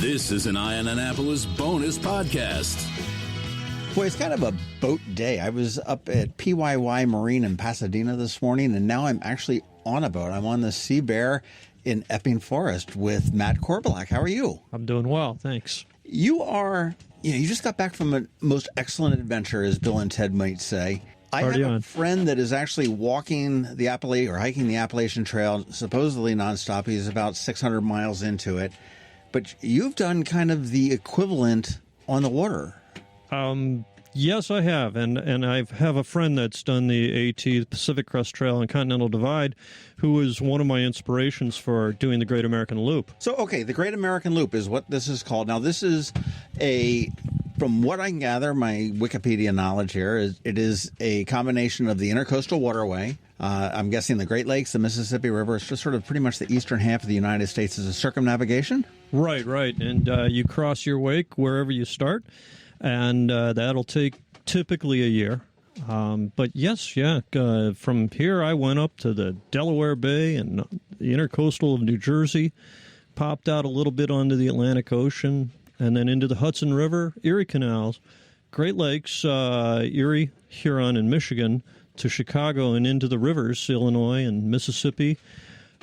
This is an Eye on Annapolis bonus podcast. Boy, it's kind of a boat day. I was up at PYY Marine in Pasadena this morning, and now I'm actually on a boat. I'm on the Sea Bear in Epping Forest with Matt Korbelak. How are you? I'm doing well, thanks. You just got back from a most excellent adventure, as Bill and Ted might say. I have a friend that is actually walking the hiking the Appalachian Trail, supposedly nonstop. He's about 600 miles into it. But you've done kind of the equivalent on the water. Yes, I have. And I have a friend that's done the AT, the Pacific Crest Trail and Continental Divide, who is one of my inspirations for doing the Great American Loop. So, okay, the Great American Loop is what this is called. Now, this is from what I can gather, my Wikipedia knowledge here, it is a combination of the intracoastal waterway. I'm guessing the Great Lakes, the Mississippi River. It's just sort of pretty much the eastern half of the United States is a circumnavigation. Right. And you cross your wake wherever you start, and that'll take typically a year. But yes, from here I went up to the Delaware Bay and the intercoastal of New Jersey, popped out a little bit onto the Atlantic Ocean, and then into the Hudson River, Erie Canals, Great Lakes, Erie, Huron, and Michigan, to Chicago and into the rivers, Illinois and Mississippi,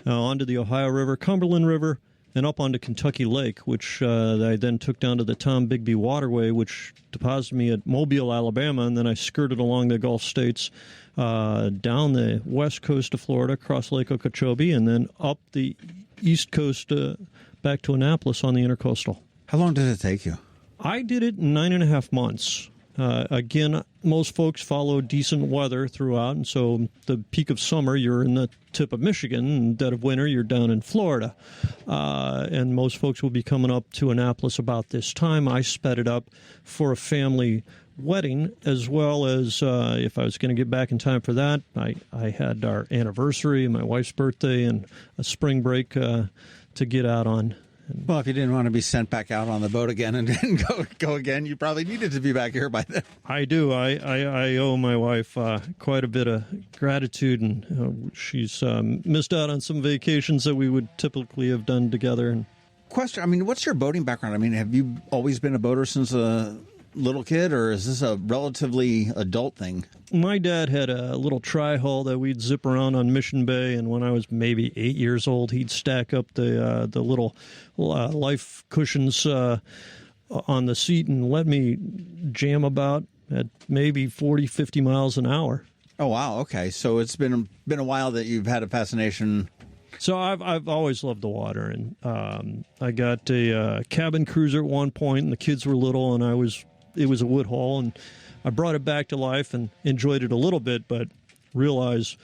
onto the Ohio River, Cumberland River, and up onto Kentucky Lake, which I then took down to the Tom Bigby Waterway, which deposited me at Mobile, Alabama, and then I skirted along the Gulf States, down the west coast of Florida, across Lake Okeechobee, and then up the east coast back to Annapolis on the intercoastal. How long did it take you? I did it in 9.5 months. Again, most folks follow decent weather throughout, and so the peak of summer, you're in the tip of Michigan, and dead of winter, you're down in Florida. And most folks will be coming up to Annapolis about this time. I sped it up for a family wedding, as well as if I was going to get back in time for that, I had our anniversary, my wife's birthday, and a spring break to get out on. Well, if you didn't want to be sent back out on the boat again and then go again, you probably needed to be back here by then. I do. I owe my wife quite a bit of gratitude, and she's missed out on some vacations that we would typically have done together. Question, what's your boating background? Have you always been a boater since a little kid, or is this a relatively adult thing? My dad had a little tri-hull that we'd zip around on Mission Bay, and when I was maybe 8 years old, he'd stack up the little life cushions on the seat and let me jam about at maybe 40, 50 miles an hour. Oh, wow. Okay. So it's been a while that you've had a fascination. So I've always loved the water, and I got a cabin cruiser at one point, and the kids were little, and it was a Woodhull, and I brought it back to life and enjoyed it a little bit, but realized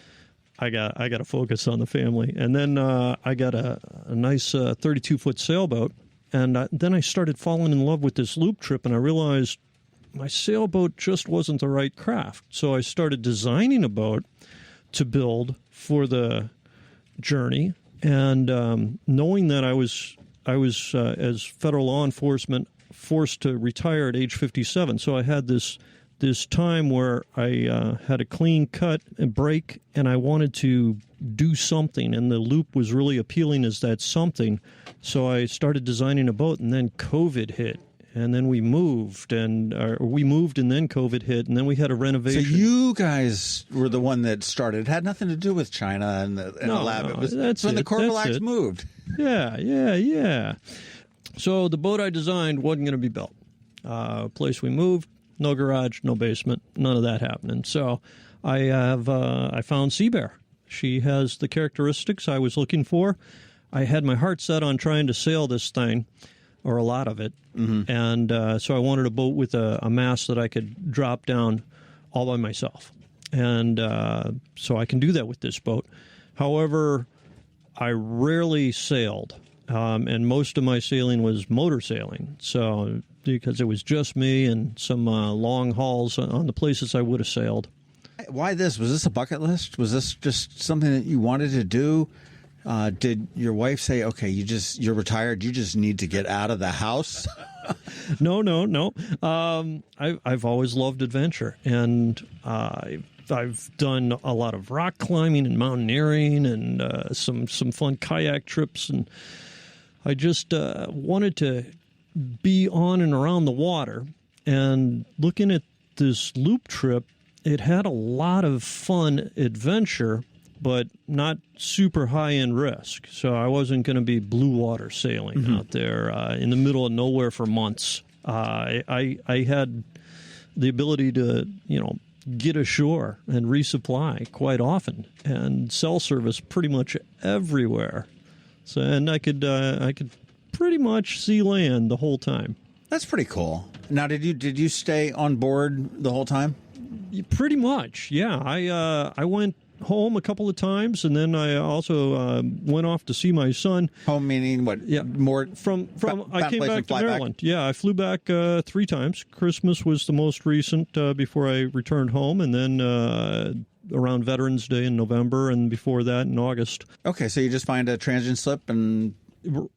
I got to focus on the family. And then I got a nice 32-foot sailboat, and then I started falling in love with this loop trip, and I realized my sailboat just wasn't the right craft. So I started designing a boat to build for the journey, and knowing that I was as federal law enforcement forced to retire at age 57. So I had this time where I had a clean cut and break, and I wanted to do something, and the loop was really appealing as that something. So I started designing a boat, and then COVID hit. And then we moved, and then COVID hit, and then we had a renovation. So you guys were the one that started. It had nothing to do with China and the lab. It was when the Korbelaks moved. Yeah. So the boat I designed wasn't going to be built. Place we moved, no garage, no basement, none of that happening. So I found Sea Bear. She has the characteristics I was looking for. I had my heart set on trying to sail this thing, or a lot of it. Mm-hmm. And so I wanted a boat with a mast that I could drop down all by myself. And so I can do that with this boat. However, I rarely sailed, and most of my sailing was motor sailing. So because it was just me and some long hauls on the places I would have sailed. Why this? Was this a bucket list? Was this just something that you wanted to do? Did your wife say, okay, you're retired, you just need to get out of the house? No. I've always loved adventure, and I've done a lot of rock climbing and mountaineering and some fun kayak trips, and I just wanted to be on and around the water. And looking at this loop trip, it had a lot of fun adventure, but not super high-end risk. So I wasn't going to be blue water sailing out there in the middle of nowhere for months. I had the ability to, get ashore and resupply quite often, and cell service pretty much everywhere. So, and I could pretty much see land the whole time. That's pretty cool. Now, did you stay on board the whole time? Pretty much, yeah. I went home a couple of times, and then I also went off to see my son. Home meaning what? Yeah, more from I came back to Maryland. Yeah, I flew back 3 times. Christmas was the most recent before I returned home, and then around Veterans Day in November, and before that in August. Okay, so you just find a transient slip and.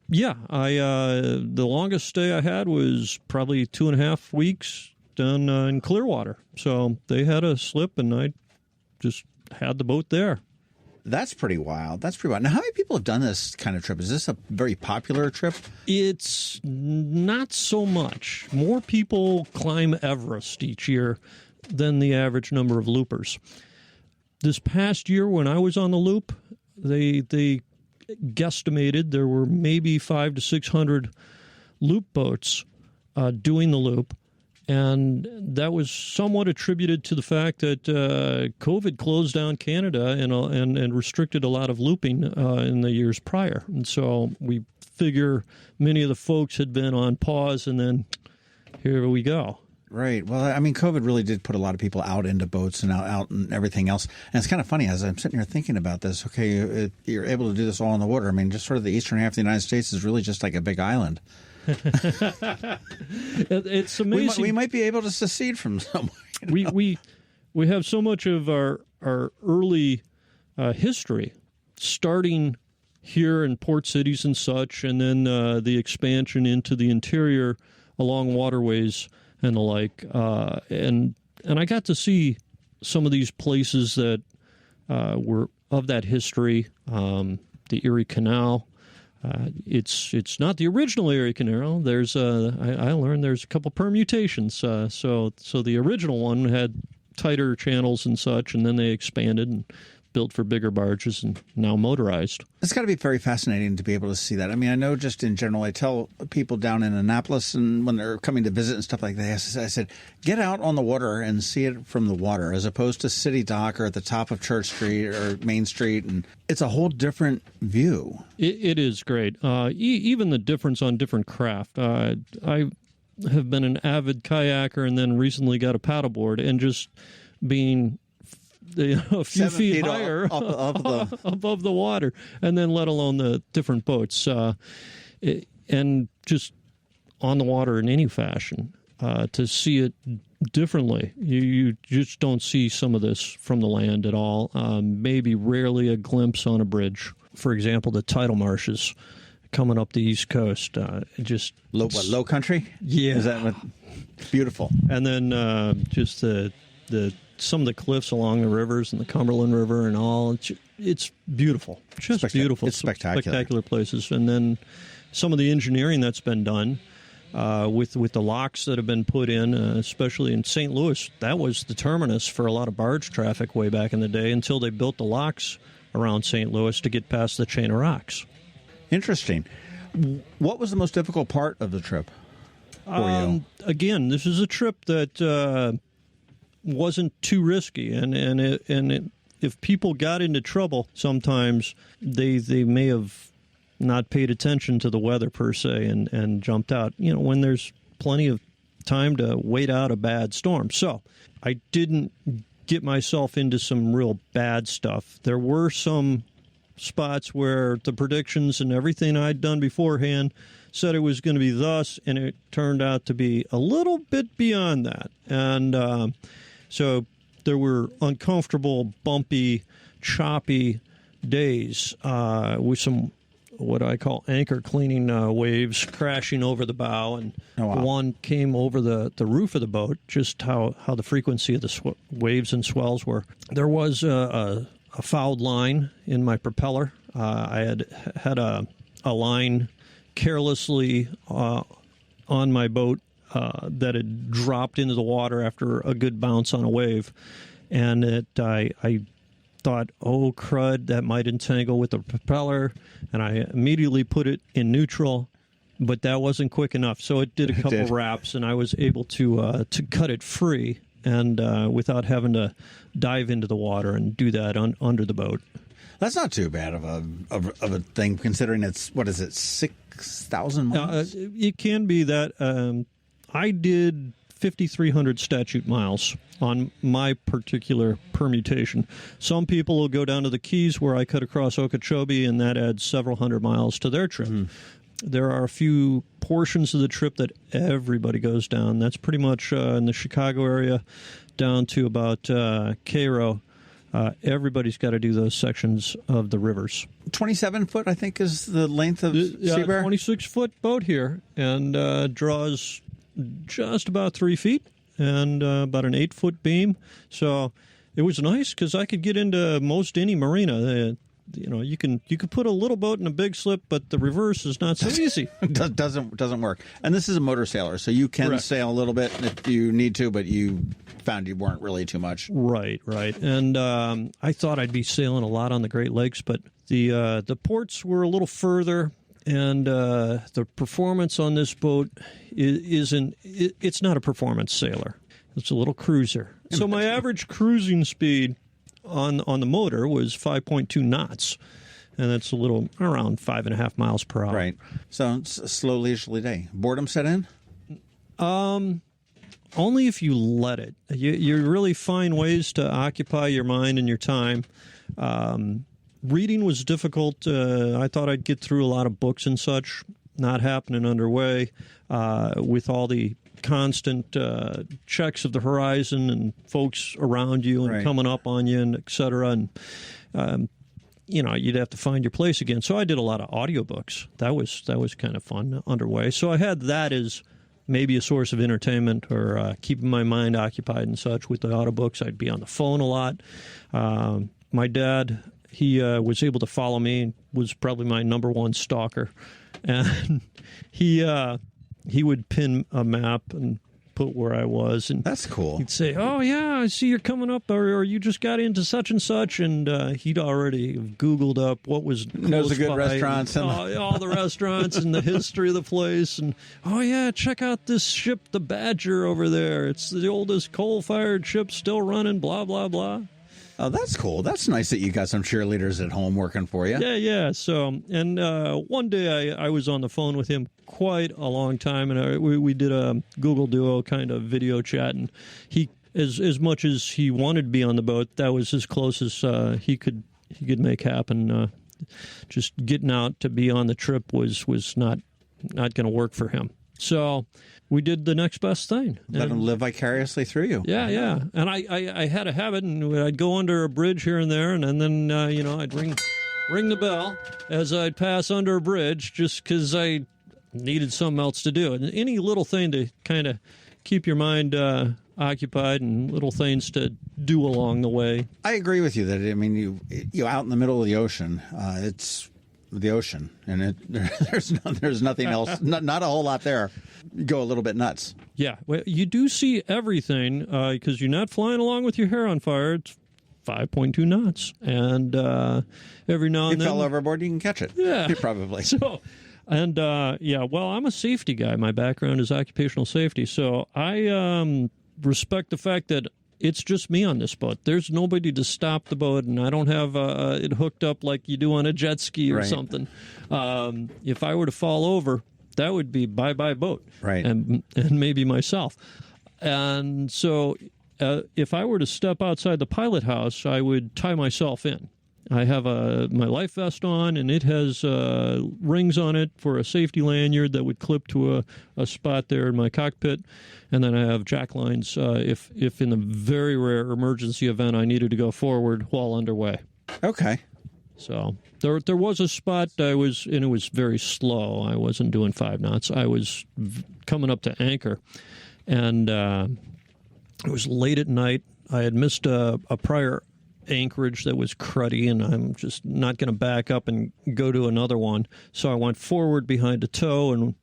Yeah, the longest stay I had was probably 2.5 weeks down in Clearwater. So they had a slip, and I just had the boat there. That's pretty wild. Now, how many people have done this kind of trip? Is this a very popular trip? It's not so much. More people climb Everest each year than the average number of loopers. This past year when I was on the loop, they guesstimated there were maybe 500 to 600 loop boats doing the loop, and that was somewhat attributed to the fact that COVID closed down Canada and restricted a lot of looping in the years prior. And so we figure many of the folks had been on pause, and then here we go. Right. Well, I mean, COVID really did put a lot of people out into boats and out and everything else. And it's kind of funny as I'm sitting here thinking about this. Okay, you're able to do this all in the water. I mean, just sort of the eastern half of the United States is really just like a big island. It's amazing. We might be able to secede from somewhere. We have so much of our early history starting here in port cities and such, and then the expansion into the interior along waterways and the like, and I got to see some of these places that were of that history. The Erie Canal. It's not the original Erie Canal. There's I learned there's a couple permutations. So the original one had tighter channels and such, and then they expanded and built for bigger barges and now motorized. It's got to be very fascinating to be able to see that. I mean, I know just in general, I tell people down in Annapolis and when they're coming to visit and stuff like that, I said, get out on the water and see it from the water as opposed to City Dock or at the top of Church Street or Main Street. And it's a whole different view. It is great. Even the difference on different craft. I have been an avid kayaker and then recently got a paddleboard, and just being a few feet higher above the water, and then let alone the different boats, and just on the water in any fashion, to see it differently. You just don't see some of this from the land at all. Maybe rarely a glimpse on a bridge. For example, the tidal marshes coming up the East Coast. Just low country? Yeah. Is that what? Beautiful. And then just the some of the cliffs along the rivers and the Cumberland River and all. It's beautiful. Just beautiful. It's spectacular. Spectacular places. And then some of the engineering that's been done with the locks that have been put in, especially in St. Louis. That was the terminus for a lot of barge traffic way back in the day until they built the locks around St. Louis to get past the chain of rocks. Interesting. What was the most difficult part of the trip for you? Again, this is a trip that wasn't too risky, and if people got into trouble, sometimes they may have not paid attention to the weather per se and jumped out. When there's plenty of time to wait out a bad storm. So I didn't get myself into some real bad stuff. There were some spots where the predictions and everything I'd done beforehand said it was going to be thus, and it turned out to be a little bit beyond that. And so there were uncomfortable, bumpy, choppy days with some what I call anchor cleaning waves crashing over the bow, and one came over the roof of the boat, just how the frequency of the waves and swells were. There was a fouled line in my propeller. I had a line carelessly on my boat that had dropped into the water after a good bounce on a wave. And I thought, oh, crud, that might entangle with the propeller. And I immediately put it in neutral, but that wasn't quick enough. So it did a couple wraps, and I was able to cut it free and without having to dive into the water and do that under the boat. That's not too bad of a thing, considering it's, 6,000 miles? It can be that. I did 5,300 statute miles on my particular permutation. Some people will go down to the Keys where I cut across Okeechobee, and that adds several hundred miles to their trip. There are a few portions of the trip that everybody goes down. That's pretty much in the Chicago area down to about Cairo. Everybody's got to do those sections of the rivers. 27 foot, I think, is the length of Sea Bear? 26-foot boat here, and draws just about 3 feet and about an 8-foot beam. So it was nice because I could get into most any marina. You could put a little boat in a big slip, but the reverse is not so easy. doesn't work. And this is a motor sailor, so you can sail a little bit if you need to, but you found you weren't really too much. Right. And I thought I'd be sailing a lot on the Great Lakes, but the ports were a little further, and the performance on this boat it's not a performance sailor. It's a little cruiser. So my average cruising speed on the motor was 5.2 knots, and that's a little around 5.5 miles per hour. Right. So it's a slow, leisurely day. Boredom set in? Only if you let it. You really find ways to occupy your mind and your time. Reading was difficult. I thought I'd get through a lot of books and such. Not happening underway with all the constant checks of the horizon and folks around you and coming up on you and et cetera. And, you'd have to find your place again. So I did a lot of audiobooks. That was kind of fun underway. So I had that as maybe a source of entertainment or keeping my mind occupied and such with the audiobooks. I'd be on the phone a lot. My dad, he was able to follow me, was probably my number one stalker. And he would pin a map and put where I was. And that's cool. He'd say, oh, yeah, I see you're coming up, or you just got into such and such. And he'd already Googled up what was knows the good restaurants. And all the restaurants and the history of the place. And, oh, yeah, check out this ship, the Badger, over there. It's the oldest coal-fired ship still running, blah, blah, blah. Oh, that's cool. That's nice that you got some cheerleaders at home working for you. Yeah. So, and one day I was on the phone with him quite a long time, and we did a Google Duo kind of video chat, and he, as much as he wanted to be on the boat, that was as close as he could make happen. Just getting out to be on the trip was not going to work for him. So we did the next best thing. Let him live vicariously through you. Yeah. And I had a habit, and I'd go under a bridge here and there, and then I'd ring the bell as I'd pass under a bridge just because I needed something else to do. And any little thing to kind of keep your mind occupied and little things to do along the way. I agree with you that, you out in the middle of the ocean, it's the ocean, and there's nothing else, not a whole lot there. You go a little bit nuts. Yeah, well, you do see everything because you're not flying along with your hair on fire. It's 5.2 knots, and every now and then, you fell overboard, you can catch it. Yeah, probably. So, and well, I'm a safety guy. My background is occupational safety, so I respect the fact that it's just me on this boat. There's nobody to stop the boat, and I don't have it hooked up like you do on a jet ski or something. If I were to fall over, that would be bye-bye boat, right? And maybe myself. And so if I were to step outside the pilot house, I would tie myself in. I have my life vest on, and it has rings on it for a safety lanyard that would clip to a spot there in my cockpit. And then I have jack lines if in the very rare emergency event I needed to go forward while underway. Okay. So there was a spot and it was very slow. I wasn't doing 5 knots. I was coming up to anchor, and it was late at night. I had missed a prior anchorage that was cruddy, and I'm just not going to back up and go to another one. So I went forward behind a tow, and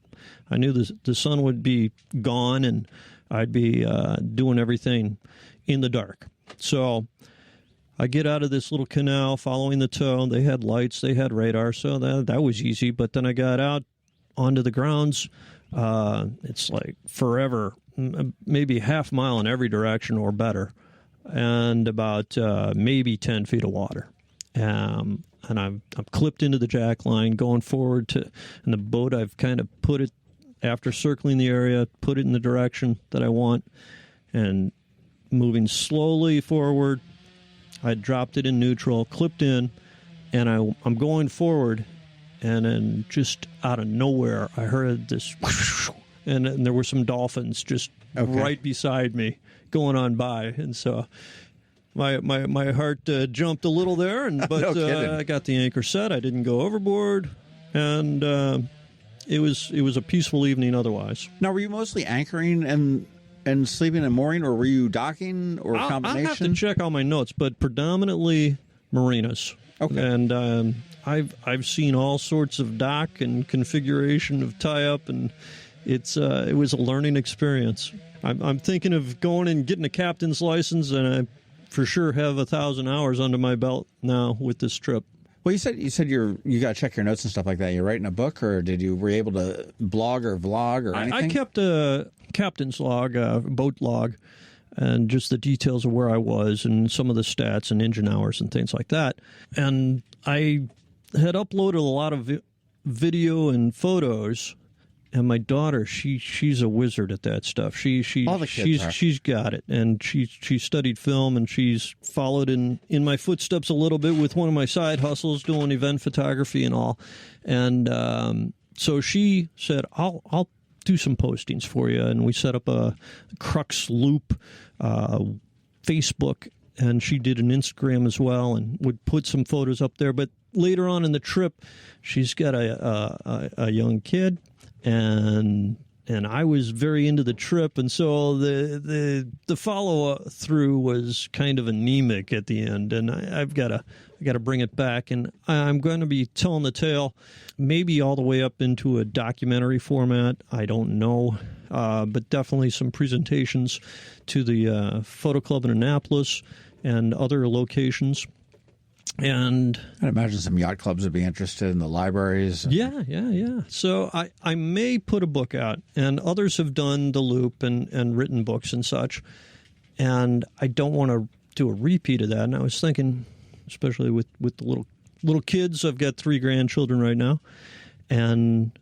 I knew the sun would be gone and I'd be doing everything in the dark. So I get out of this little canal following the tow. They had lights, they had radar, so that was easy. But then I got out onto the grounds. It's like forever, maybe half mile in every direction or better, and about maybe 10 feet of water. And I'm clipped into the jack line going forward and the boat, I've kind of put it, after circling the area, put it in the direction that I want and moving slowly forward. I dropped it in neutral, clipped in, and I'm going forward, and then just out of nowhere, I heard this whoosh, and there were some dolphins just right beside me going on by, and so my heart jumped a little there, but I got the anchor set. I didn't go overboard, and it was a peaceful evening otherwise. Now, were you mostly anchoring and sleeping and mooring, or were you docking, or a combination? I'll have to check all my notes, but predominantly marinas. Okay. And I've seen all sorts of dock and configuration of tie-up, and it was a learning experience. I'm thinking of going and getting a captain's license, and I for sure have 1,000 hours under my belt now with this trip. Well, you said you got to check your notes and stuff like that. You're writing a book, or were you able to blog or vlog or anything? I kept a captain's log, a boat log, and just the details of where I was and some of the stats and engine hours and things like that. And I had uploaded a lot of video and photos. And my daughter, she's a wizard at that stuff. She's got it, and she studied film, and she's followed in my footsteps a little bit with one of my side hustles, doing event photography and all. And so she said, "I'll do some postings for you," and we set up a Crux Loop Facebook, and she did an Instagram as well, and would put some photos up there. But later on in the trip, she's got a young kid. And I was very into the trip, and so the follow through was kind of anemic at the end, and I've got to bring it back, and I'm going to be telling the tale, maybe all the way up into a documentary format. I don't know, but definitely some presentations to the Photo Club in Annapolis and other locations. And I'd imagine some yacht clubs would be interested in the libraries. Yeah. So I may put a book out, and others have done the loop and written books and such. And I don't want to do a repeat of that. And I was thinking, especially with the little kids, I've got 3 grandchildren right now, and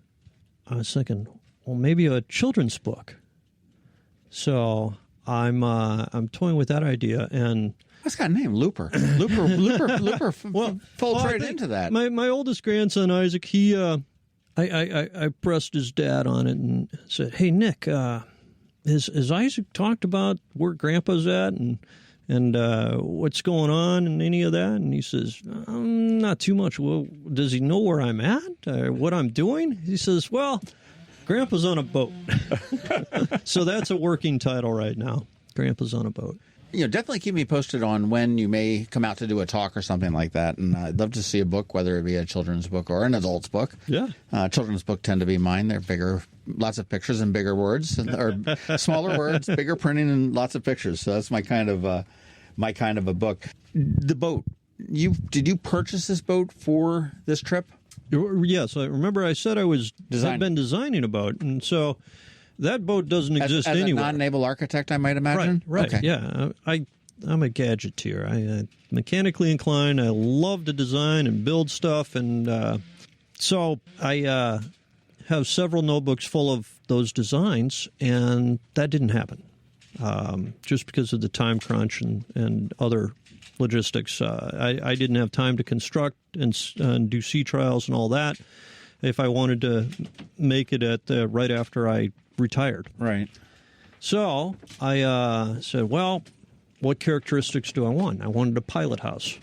I was thinking, well, maybe a children's book. So I'm toying with that idea, and what's got a name? Looper. Looper folds right into that. My oldest grandson, Isaac, he, I pressed his dad on it and said, "Hey, Nick, has Isaac talked about where Grandpa's at and what's going on and any of that?" And he says, "Not too much." Well, does he know where I'm at, what I'm doing? He says, "Well, Grandpa's on a boat." So that's a working title right now. Grandpa's on a boat. Definitely keep me posted on when you may come out to do a talk or something like that. And I'd love to see a book, whether it be a children's book or an adult's book. Yeah. Children's book tend to be mine. They're bigger, lots of pictures and bigger words, or smaller words, bigger printing and lots of pictures. So that's my kind of a book. The boat. Did you purchase this boat for this trip? Yes. I remember I said I'd been designing a boat, and so that boat doesn't exist as anywhere. A non-naval architect, I might imagine? Right. Okay. Yeah. I'm a gadgeteer. I'm mechanically inclined. I love to design and build stuff. And so I have several notebooks full of those designs, and that didn't happen just because of the time crunch and other logistics. I didn't have time to construct and do sea trials and all that if I wanted to make it right after I retired. Right. So I said, well, what characteristics do I want? I wanted a pilot house.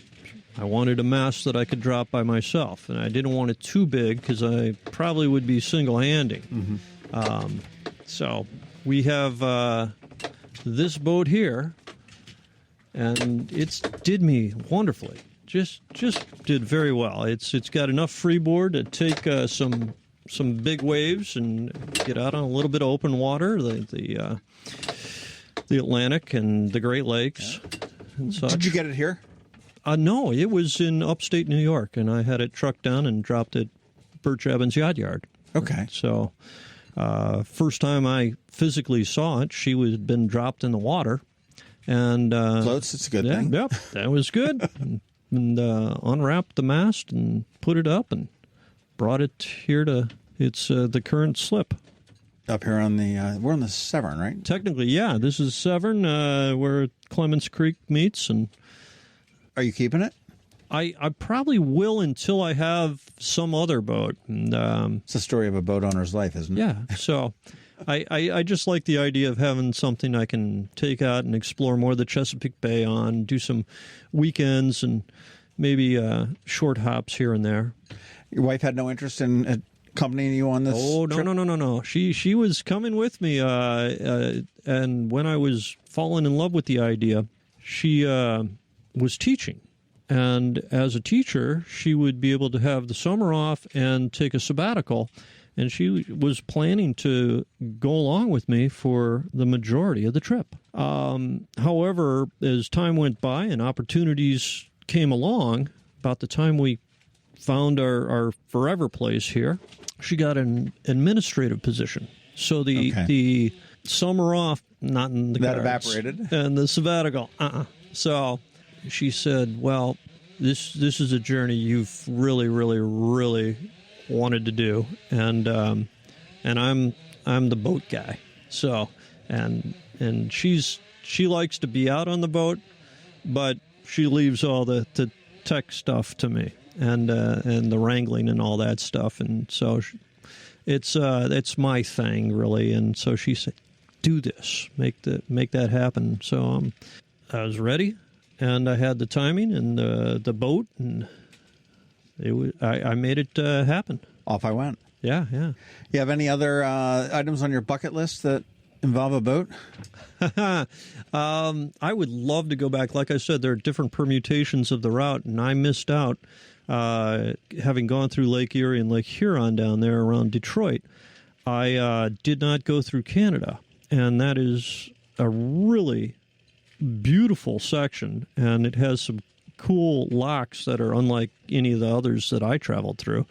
I wanted a mast that I could drop by myself, and I didn't want it too big because I probably would be single-handing. Mm-hmm. So we have this boat here, and it's did me wonderfully. Just did very well. It's got enough freeboard to take some some big waves and get out on a little bit of open water, the Atlantic and the Great Lakes and such. Did you get it here? No, it was in upstate New York, and I had it trucked down and dropped at Birch Evans' Yacht Yard. Okay. So first time I physically saw it, she had been dropped in the water. And floats, it's a good thing. Yep, that was good. and unwrapped the mast and put it up and brought it here to the current slip. Up here on we're on the Severn, right? Technically, yeah. This is Severn, where Clements Creek meets. And are you keeping it? I probably will until I have some other boat. And, it's the story of a boat owner's life, isn't it? Yeah. So I just like the idea of having something I can take out and explore more of the Chesapeake Bay on, do some weekends and maybe short hops here and there. Your wife had no interest in accompanying you on this trip? No. She was coming with me, and when I was falling in love with the idea, she was teaching. And as a teacher, she would be able to have the summer off and take a sabbatical. And she was planning to go along with me for the majority of the trip. However, as time went by and opportunities came along, about the time we found our forever place here, she got an administrative position. So the summer off, not in the that cards, evaporated, and the sabbatical, So she said, "Well, this is a journey you've really, really, really wanted to do, and I'm the boat guy. So and she likes to be out on the boat, but she leaves all the tech stuff to me and the wrangling and all that stuff. And so it's my thing really. And so she said, "Do this, make that happen." So I was ready. And I had the timing and the boat, and I made it happen. Off I went. Yeah. You have any other items on your bucket list that involve a boat? I would love to go back. Like I said, there are different permutations of the route, and I missed out having gone through Lake Erie and Lake Huron down there around Detroit. I did not go through Canada, and that is a really beautiful section, and it has some cool locks that are unlike any of the others that I traveled through,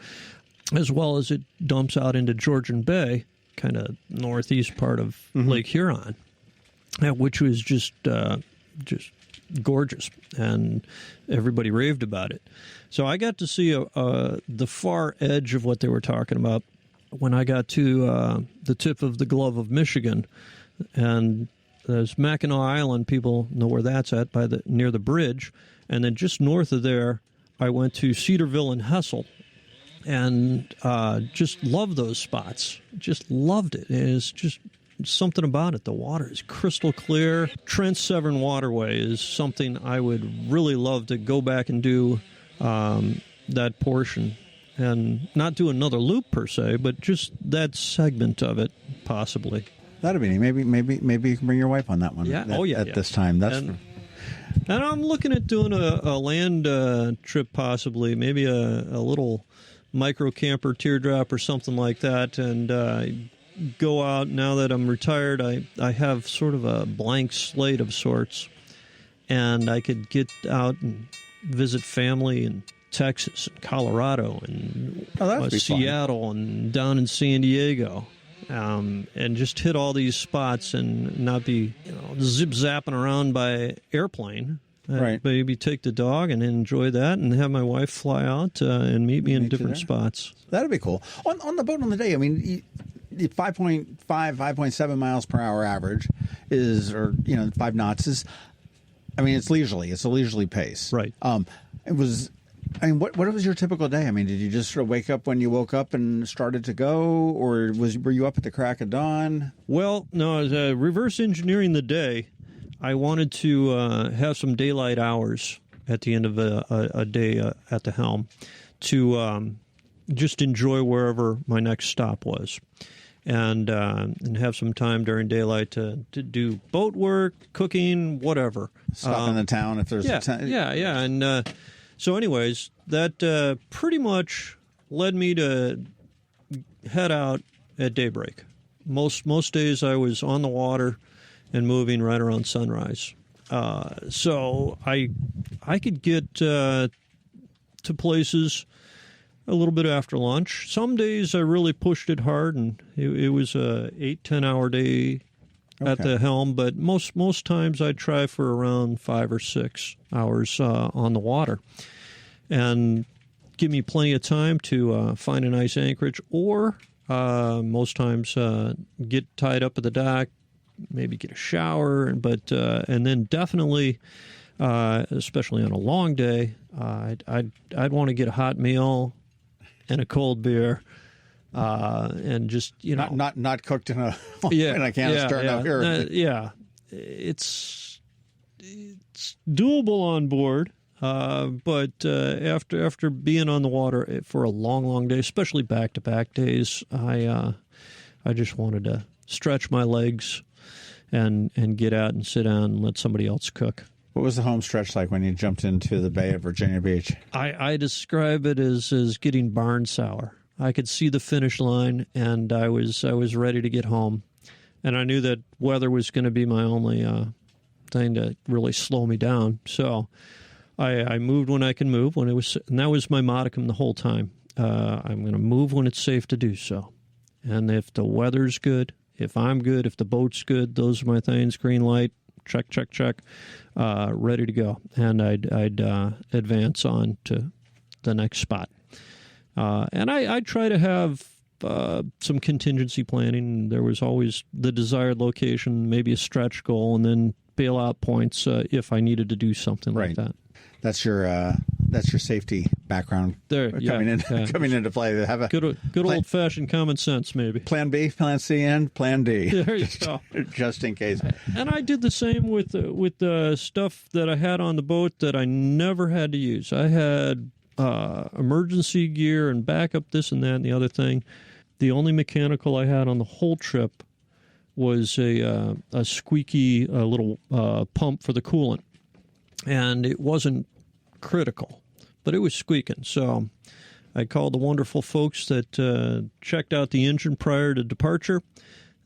as well as it dumps out into Georgian Bay, kind of northeast part of Lake Huron, which was just gorgeous, and everybody raved about it. So I got to see the far edge of what they were talking about when I got to the tip of the Glove of Michigan, and there's Mackinac Island. People know where that's at, near the bridge. And then just north of there, I went to Cedarville and Hessel, and just loved those spots. Just loved it. It's just something about it. The water is crystal clear. Trent-Severn Waterway is something I would really love to go back and do that portion. And not do another loop per se, but just that segment of it, possibly. That'd be neat. Maybe you can bring your wife on that one. Yeah. At this time. And I'm looking at doing a land trip, possibly, maybe a little micro camper, teardrop, or something like that, and go out. Now that I'm retired, I have sort of a blank slate of sorts, and I could get out and visit family in Texas and Colorado and Seattle and down in San Diego. And just hit all these spots and not be, zip-zapping around by airplane. Right. Maybe take the dog and enjoy that, and have my wife fly out and meet me in different spots. That'd be cool. On the boat on the day, I mean, 5.5, 5.7 miles per hour average is, 5 knots is, I mean, it's leisurely. It's a leisurely pace. Right. What was your typical day? I mean, did you just sort of wake up when you woke up and started to go, or were you up at the crack of dawn? Well, no, I was reverse engineering the day. I wanted to have some daylight hours at the end of a day at the helm to just enjoy wherever my next stop was, and have some time during daylight to do boat work, cooking, whatever. Stop in the town if there's a town. Yeah, and so anyways, that pretty much led me to head out at daybreak. Most days I was on the water and moving right around sunrise. So I could get to places a little bit after lunch. Some days I really pushed it hard, and it was a 8-10 hour day at the helm. But most times I'd try for around 5 or 6 hours on the water, and give me plenty of time to find a nice anchorage, or most times get tied up at the dock, maybe get a shower, but and then definitely, especially on a long day, I'd want to get a hot meal and a cold beer, and just not cooked in a in a can of stirring up here. It's doable on board, but after being on the water for a long day, especially back-to-back days, I just wanted to stretch my legs and get out and sit down and let somebody else cook. What was the home stretch like when you jumped into the bay of Virginia Beach? I describe it as getting barn sour. I could see the finish line, and I was ready to get home. And I knew that weather was going to be my only thing to really slow me down. So I moved when I can move, and that was my modicum the whole time. I'm going to move when it's safe to do so. And if the weather's good, if I'm good, if the boat's good, those are my things. Green light, check, ready to go. And I'd advance on to the next spot. And I try to have some contingency planning. There was always the desired location, maybe a stretch goal, and then bailout points if I needed to do something like that. That's your safety background coming into play. To have a good old fashioned common sense, maybe. Plan B, Plan C, and Plan D. There you go. Just in case. And I did the same with the stuff that I had on the boat that I never had to use. I had emergency gear and backup, this and that and the other thing. The only mechanical I had on the whole trip was a squeaky little pump for the coolant. And it wasn't critical, but it was squeaking. So I called the wonderful folks that checked out the engine prior to departure,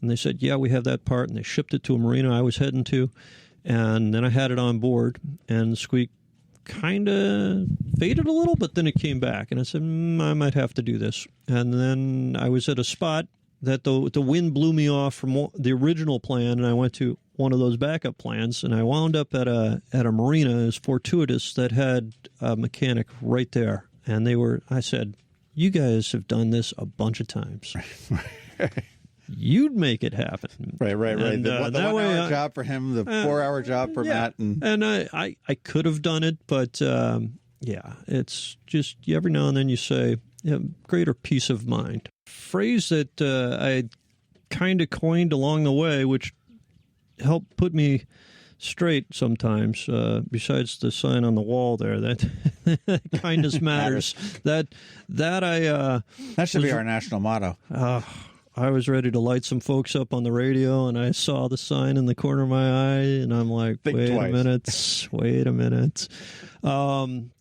and they said, yeah, we have that part, and they shipped it to a marina I was heading to, and then I had it on board, and the squeak kind of faded a little, but then it came back, and I said, I might have to do this. And then I was at a spot that the wind blew me off from the original plan, and I went to one of those backup plans, and I wound up at a marina. It was fortuitous that had a mechanic right there, and I said, you guys have done this a bunch of times. You'd make it happen. Right. And, the 1 hour job for him, the 4 hour job for Matt. And I could have done it, but it's just every now and then you say, greater peace of mind. Phrase that I kind of coined along the way, which helped put me straight sometimes, besides the sign on the wall there, that kindness matters. That should be our national motto. I was ready to light some folks up on the radio, and I saw the sign in the corner of my eye, and I'm like, wait a minute.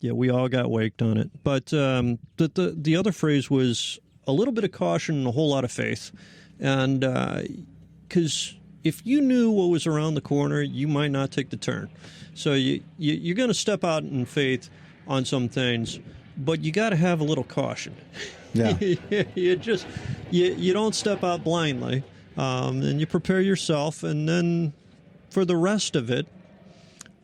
We all got waked on it. But the other phrase was a little bit of caution and a whole lot of faith. And because if you knew what was around the corner, you might not take the turn. So you're going to step out in faith on some things, but you got to have a little caution. Yeah. you don't step out blindly, and you prepare yourself, and then for the rest of it,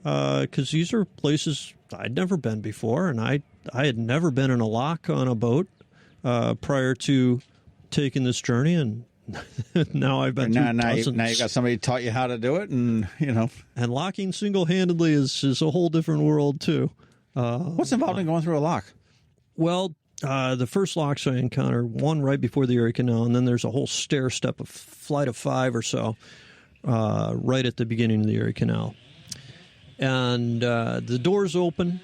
because these are places I'd never been before, and I had never been in a lock on a boat prior to taking this journey, and now I've been through dozens. Now you got somebody who taught you how to do it, and And locking single-handedly is a whole different world too. What's involved in going through a lock? Well, the first locks I encountered, one right before the Erie Canal, and then there's a whole stair step, a flight of 5 or so, right at the beginning of the Erie Canal. And the doors open,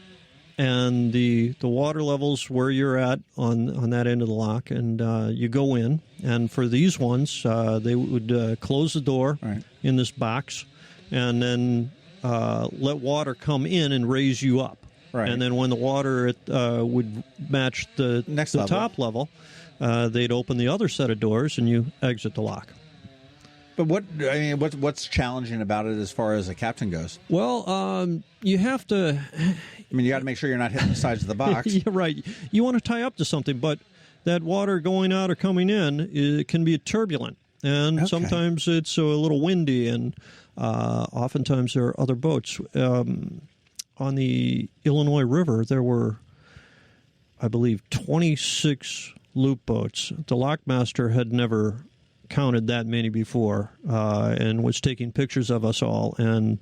and the water level's where you're at on that end of the lock, and you go in. And for these ones, they would close the door in this box, and then let water come in and raise you up. Right. And then when the water would match the top level, they'd open the other set of doors and you exit the lock. But what's challenging about it as far as a captain goes? Well, you have to. You got to make sure you're not hitting the sides of the box. Yeah, right. You want to tie up to something, but that water going out or coming in, it can be turbulent, and sometimes it's a little windy, and oftentimes there are other boats. On the Illinois River, there were, I believe, 26 loop boats. The lockmaster had never counted that many before, and was taking pictures of us all, and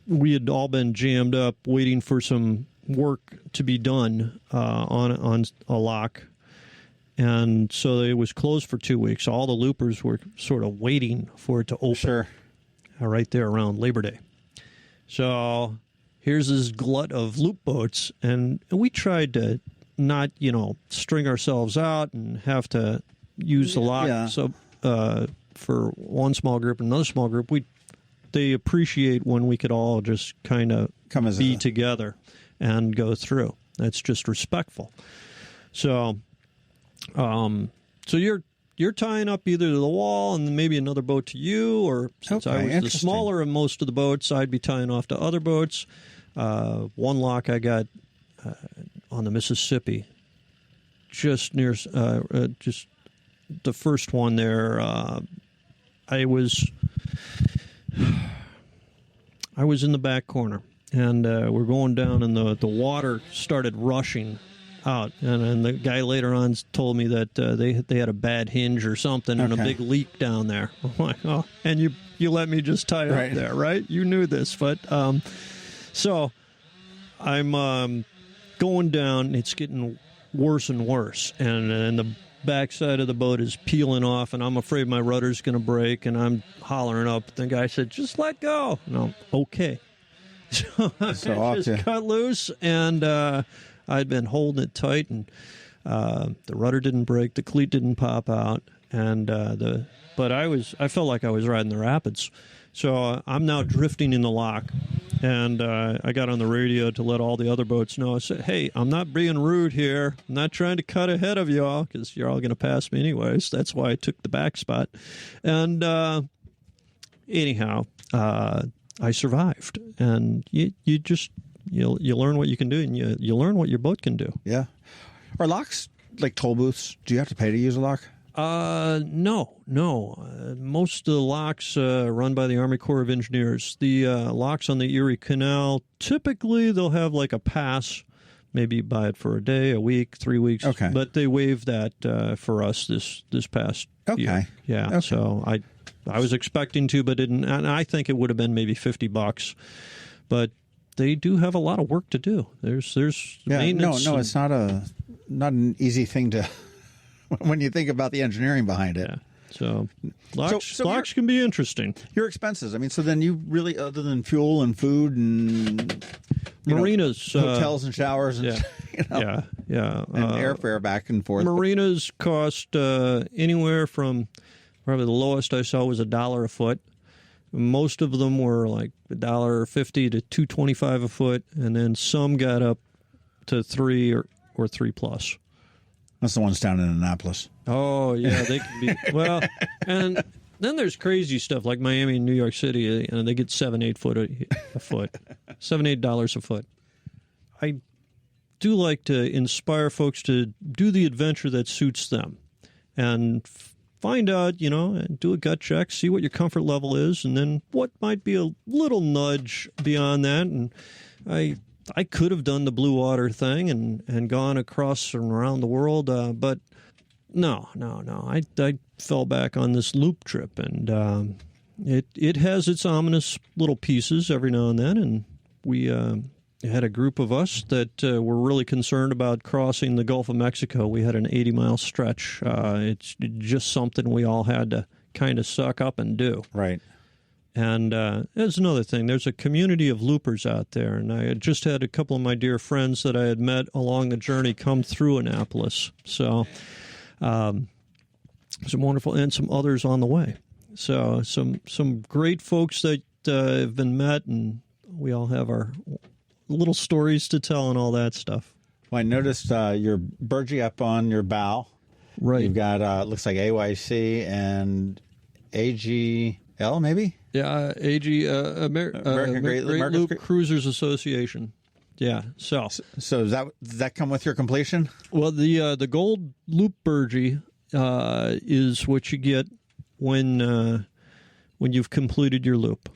we had all been jammed up waiting for some work to be done on a lock, and so it was closed for 2 weeks. All the loopers were sort of waiting for it to open. Sure. Right there around Labor Day. So here's this glut of loop boats, and we tried to not, string ourselves out and have to use the lock. Yeah. So for one small group and another small group, they appreciate when we could all just kind of be together and go through. That's just respectful. So, you're tying up either to the wall and maybe another boat to you, or since I was the smaller of most of the boats, I'd be tying off to other boats. One lock I got on the Mississippi, just near, just the first one there. I was in the back corner, and we're going down, and the water started rushing out, and the guy later on told me that they had a bad hinge or something and a big leak down there. I'm like, oh, and you let me just tie up there, right? You knew this, but so I'm going down. It's getting worse and worse, and the backside of the boat is peeling off, and I'm afraid my rudder's going to break, and I'm hollering up. The guy said, "Just let go." And I'm okay. So I just cut loose, and I'd been holding it tight, and the rudder didn't break, the cleat didn't pop out, and but I felt like I was riding the rapids. So I'm now drifting in the lock, and I got on the radio to let all the other boats know. I said, "Hey, I'm not being rude here. I'm not trying to cut ahead of y'all, because you're all going to pass me anyways. That's why I took the back spot." And anyhow, I survived, and you learn what you can do, and you learn what your boat can do. Yeah. Are locks like toll booths? Do you have to pay to use a lock? No. Most of the locks run by the Army Corps of Engineers. The locks on the Erie Canal, typically they'll have like a pass. Maybe you buy it for a day, a week, 3 weeks. Okay. But they waived that for us this past year. Yeah. Okay. So I was expecting to, but didn't. And I think it would have been maybe $50. But they do have a lot of work to do. There's maintenance. No, it's not an easy thing to when you think about the engineering behind it. Yeah. So locks can be interesting. Your expenses. I mean, so then you really, other than fuel and food and marinas, hotels and showers, and and airfare back and forth. Marinas cost anywhere from, probably the lowest I saw was $1 a foot. Most of them were like $1.50 to $2.25 a foot, and then some got up to $3 or $3+. That's the ones down in Annapolis. Oh yeah, they can be well. And then there's crazy stuff like Miami and New York City, and they get $7-8 a foot, $7-8 a foot. I do like to inspire folks to do the adventure that suits them, and find out, and do a gut check, see what your comfort level is, and then what might be a little nudge beyond that. And I could have done the blue water thing and gone across and around the world, but no. I fell back on this loop trip, and it has its ominous little pieces every now and then, and we had a group of us that were really concerned about crossing the Gulf of Mexico. We had an 80-mile stretch. It's just something we all had to kind of suck up and do. Right. And there's another thing. There's a community of loopers out there, and I had just had a couple of my dear friends that I had met along the journey come through Annapolis. So some wonderful, and some others on the way. So some great folks that have been met, and we all have our little stories to tell and all that stuff. Well, I noticed your Burgee up on your bow. Right. You've got, looks like AYC and AGL, maybe? Yeah, American Great Loop Cruisers Association. Yeah, so does that come with your completion? Well, the gold loop Burgee is what you get when you've completed your loop.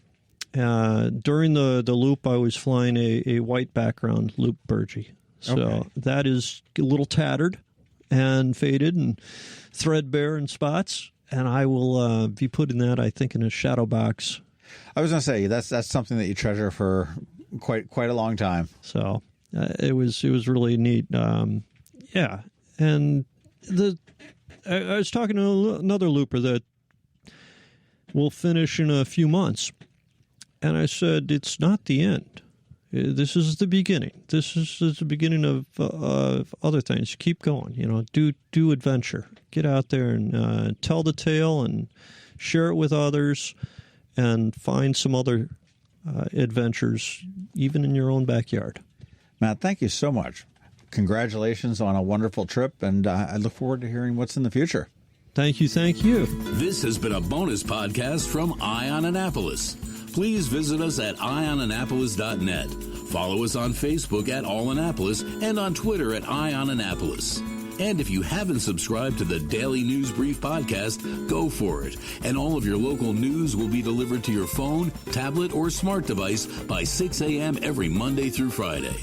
During the loop, I was flying a white background loop Burgee, so that is a little tattered and faded and threadbare in spots, and I will be putting that, I think, in a shadow box. I was going to say that's something that you treasure for quite a long time. So it was really neat. Yeah, and I was talking to another looper that will finish in a few months, and I said it's not the end. This is the beginning. This is the beginning of other things. Keep going. Do adventure. Get out there and tell the tale and share it with others, and find some other adventures, even in your own backyard. Matt, thank you so much. Congratulations on a wonderful trip, and I look forward to hearing what's in the future. Thank you. This has been a bonus podcast from Eye on Annapolis. Please visit us at eyeonannapolis.net. Follow us on Facebook at All Annapolis and on Twitter at Eye on Annapolis. And if you haven't subscribed to the Daily News Brief podcast, go for it. And all of your local news will be delivered to your phone, tablet, or smart device by 6 a.m. every Monday through Friday.